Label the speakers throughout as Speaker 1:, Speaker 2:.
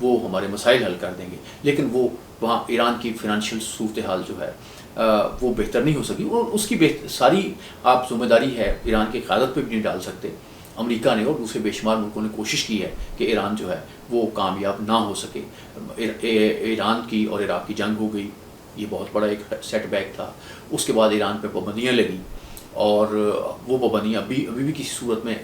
Speaker 1: وہ ہمارے مسائل حل کر دیں گے، لیکن وہ وہاں ایران کی فنانشیل صورتحال جو ہے وہ بہتر نہیں ہو سکی، اور اس کی ساری آپ ذمہ داری ہے ایران کی قیادت پہ بھی نہیں ڈال سکتے۔ امریکہ نے اور دوسرے بے شمار ملکوں نے کوشش کی ہے کہ ایران جو ہے وہ کامیاب نہ ہو سکے۔ ایران کی اور عراق کی جنگ ہو گئی، یہ بہت بڑا ایک سیٹ بیک تھا۔ اس کے بعد ایران پہ پابندیاں لگیں، اور وہ پابندیاں ابھی بھی کسی صورت میں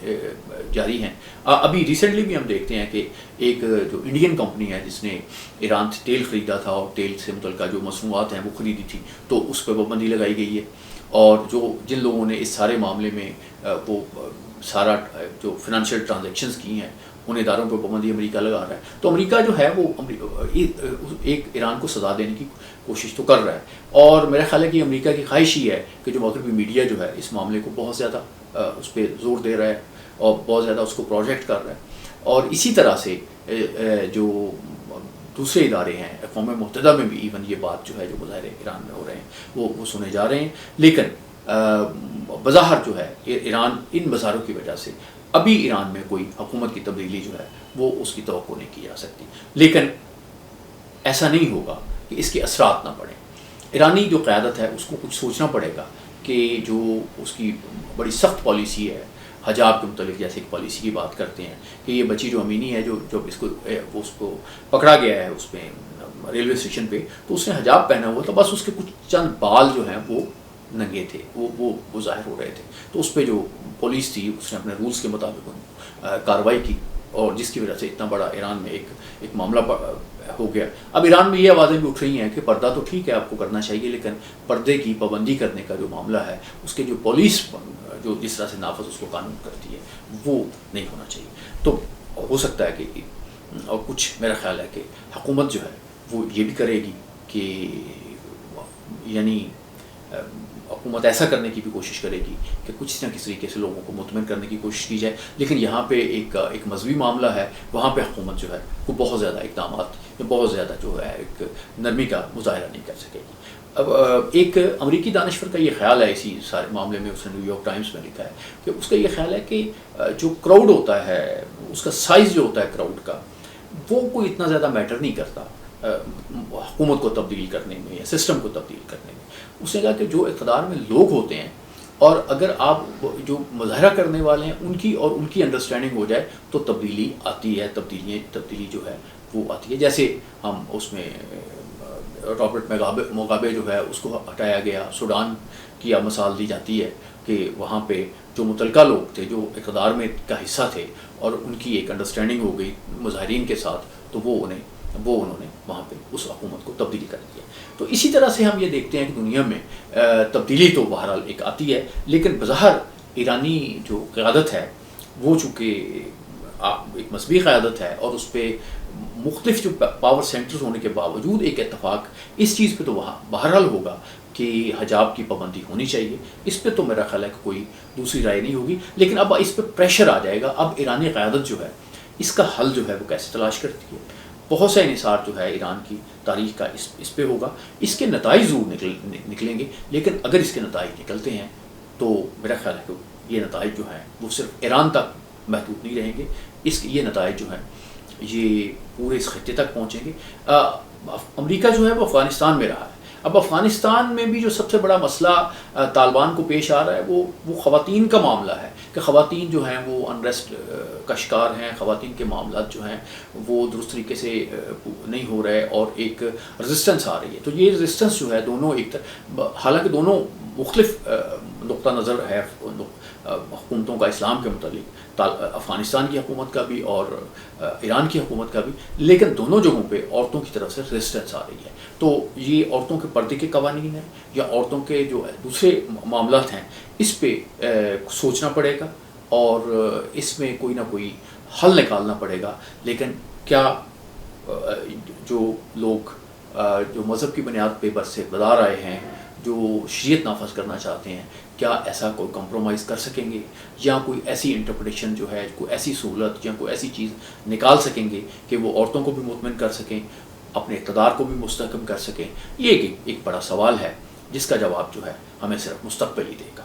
Speaker 1: جاری ہیں۔ ابھی ریسنٹلی بھی ہم دیکھتے ہیں کہ ایک جو انڈین کمپنی ہے جس نے ایران سے تیل خریدا تھا اور تیل سے متعلقہ جو مصنوعات ہیں وہ خریدی تھی، تو اس پہ پابندی لگائی گئی ہے، اور جن لوگوں نے اس سارے معاملے میں وہ سارا جو فنانشیل ٹرانزیکشنز کی ہیں ان اداروں پہ پابندی امریکہ لگا رہا ہے۔ تو امریکہ جو ہے وہ ایک ایران کو سزا دینے کی کوشش تو کر رہا ہے، اور میرا خیال ہے کہ امریکہ کی خواہش ہی ہے کہ جو مغربی میڈیا جو ہے اس معاملے کو بہت زیادہ اس پہ زور دے رہا ہے اور بہت زیادہ اس کو پروجیکٹ کر رہا ہے، اور اسی طرح سے جو دوسرے ادارے ہیں اقوام متحدہ میں بھی ایون یہ بات جو ہے جو مظاہرے ایران میں ہو رہے ہیں وہ سنے جا رہے ہیں، لیکن بظاہر جو ہے ایران ان مظاہروں کی وجہ سے ابھی ایران میں کوئی حکومت کی تبدیلی جو ہے وہ اس کی توقع نہیں کی جا سکتی، لیکن ایسا نہیں ہوگا کہ اس کے اثرات نہ پڑیں۔ ایرانی جو قیادت ہے اس کو کچھ سوچنا پڑے گا کہ جو اس کی بڑی سخت پالیسی ہے حجاب کے متعلق، جیسے ایک پالیسی کی بات کرتے ہیں کہ یہ بچی جو امینی ہے جو جب اس کو پکڑا گیا ہے اس پہ ریلوے اسٹیشن پہ، تو اس نے حجاب پہنا ہوا تھا، بس اس کے کچھ چند بال جو ہیں وہ ننگے تھے، وہ ظاہر ہو رہے تھے، تو اس پہ جو پولیس تھی اس نے اپنے رولز کے مطابق کارروائی کی، اور جس کی وجہ سے اتنا بڑا ایران میں ایک معاملہ ہو گیا۔ اب ایران میں یہ آوازیں بھی اٹھ رہی ہیں کہ پردہ تو ٹھیک ہے آپ کو کرنا چاہیے، لیکن پردے کی پابندی کرنے کا جو معاملہ ہے اس کے جو پولیس جو جس طرح سے نافذ اس کو قانون کرتی ہے وہ نہیں ہونا چاہیے۔ تو ہو سکتا ہے کہ اور کچھ میرا خیال ہے کہ حکومت جو ہے وہ یہ بھی کرے گی کہ یعنی حکومت ایسا کرنے کی بھی کوشش کرے گی کہ کچھ نہ کسی طریقے سے لوگوں کو مطمئن کرنے کی کوشش کی جائے، لیکن یہاں پہ ایک مذہبی معاملہ ہے، وہاں پہ حکومت جو ہے وہ بہت زیادہ اقدامات بہت زیادہ جو ہے ایک نرمی کا مظاہرہ نہیں کر سکے گی۔ اب ایک امریکی دانشور کا یہ خیال ہے اسی سارے معاملے میں، اس نے نیو یارک ٹائمز میں لکھا ہے کہ اس کا یہ خیال ہے کہ جو کراؤڈ ہوتا ہے اس کا سائز جو ہوتا ہے کراؤڈ کا وہ کوئی اتنا زیادہ میٹر نہیں کرتا حکومت کو تبدیل کرنے میں یا سسٹم کو تبدیل کرنے میں۔ اس نے کہا کہ جو اقتدار میں لوگ ہوتے ہیں اور اگر آپ جو مظاہرہ کرنے والے ہیں ان کی انڈرسٹینڈنگ ہو جائے تو تبدیلی آتی ہے، تبدیلی جو ہے وہ آتی ہے۔ جیسے ہم اس میں رابرٹ مگابے جو ہے اس کو ہٹایا گیا، سوڈان کی اب مثال دی جاتی ہے کہ وہاں پہ جو متعلقہ لوگ تھے جو اقتدار میں کا حصہ تھے اور ان کی ایک انڈرسٹینڈنگ ہو گئی مظاہرین کے ساتھ، تو وہ انہوں نے وہاں پہ اس حکومت کو تبدیلی کر دیا۔ تو اسی طرح سے ہم یہ دیکھتے ہیں کہ دنیا میں تبدیلی تو بہرحال ایک آتی ہے، لیکن بظاہر ایرانی جو قیادت ہے وہ چونکہ ایک مذہبی قیادت ہے اور اس پہ مختلف جو پاور سینٹرز ہونے کے باوجود ایک اتفاق اس چیز پہ تو وہاں بہرحال ہوگا کہ حجاب کی پابندی ہونی چاہیے، اس پہ تو میرا خیال ہے کہ کوئی دوسری رائے نہیں ہوگی۔ لیکن اب اس پہ پریشر آ جائے گا، اب ایرانی قیادت جو ہے اس کا حل جو ہے وہ کیسے تلاش کرتی ہے۔ بہت سے انحصار جو ہے ایران کی تاریخ کا اس پہ ہوگا، اس کے نتائج ضرور نکلیں گے، لیکن اگر اس کے نتائج نکلتے ہیں تو میرا خیال ہے کہ یہ نتائج جو ہیں وہ صرف ایران تک محدود نہیں رہیں گے، یہ نتائج جو ہیں یہ پورے اس خطے تک پہنچیں گے۔ امریکہ جو ہے وہ افغانستان میں رہا ہے، اب افغانستان میں بھی جو سب سے بڑا مسئلہ طالبان کو پیش آ رہا ہے وہ خواتین کا معاملہ ہے کہ خواتین جو ہیں وہ انریسٹ کا شکار ہیں، خواتین کے معاملات جو ہیں وہ درست طریقے سے نہیں ہو رہے اور ایک رزسٹنس آ رہی ہے۔ تو یہ رزسٹنس جو ہے دونوں حالانکہ دونوں مختلف نقطہ نظر ہے حکومتوں کا اسلام کے متعلق، افغانستان کی حکومت کا بھی اور ایران کی حکومت کا بھی، لیکن دونوں جگہوں پہ عورتوں کی طرف سے ریزسٹنس آ رہی ہے۔ تو یہ عورتوں کے پردے کے قوانین ہیں یا عورتوں کے جو دوسرے معاملات ہیں اس پہ سوچنا پڑے گا اور اس میں کوئی نہ کوئی حل نکالنا پڑے گا۔ لیکن کیا جو لوگ جو مذہب کی بنیاد پہ برسے اقتدار آئے ہیں، جو شریعت نافذ کرنا چاہتے ہیں، کیا ایسا کوئی کمپرومائز کر سکیں گے یا کوئی ایسی انٹرپریٹیشن جو ہے کوئی ایسی سہولت یا کوئی ایسی چیز نکال سکیں گے کہ وہ عورتوں کو بھی مطمئن کر سکیں، اپنے اقتدار کو بھی مستحکم کر سکیں؟ یہ ایک بڑا سوال ہے جس کا جواب جو ہے ہمیں صرف مستقبل ہی دے گا۔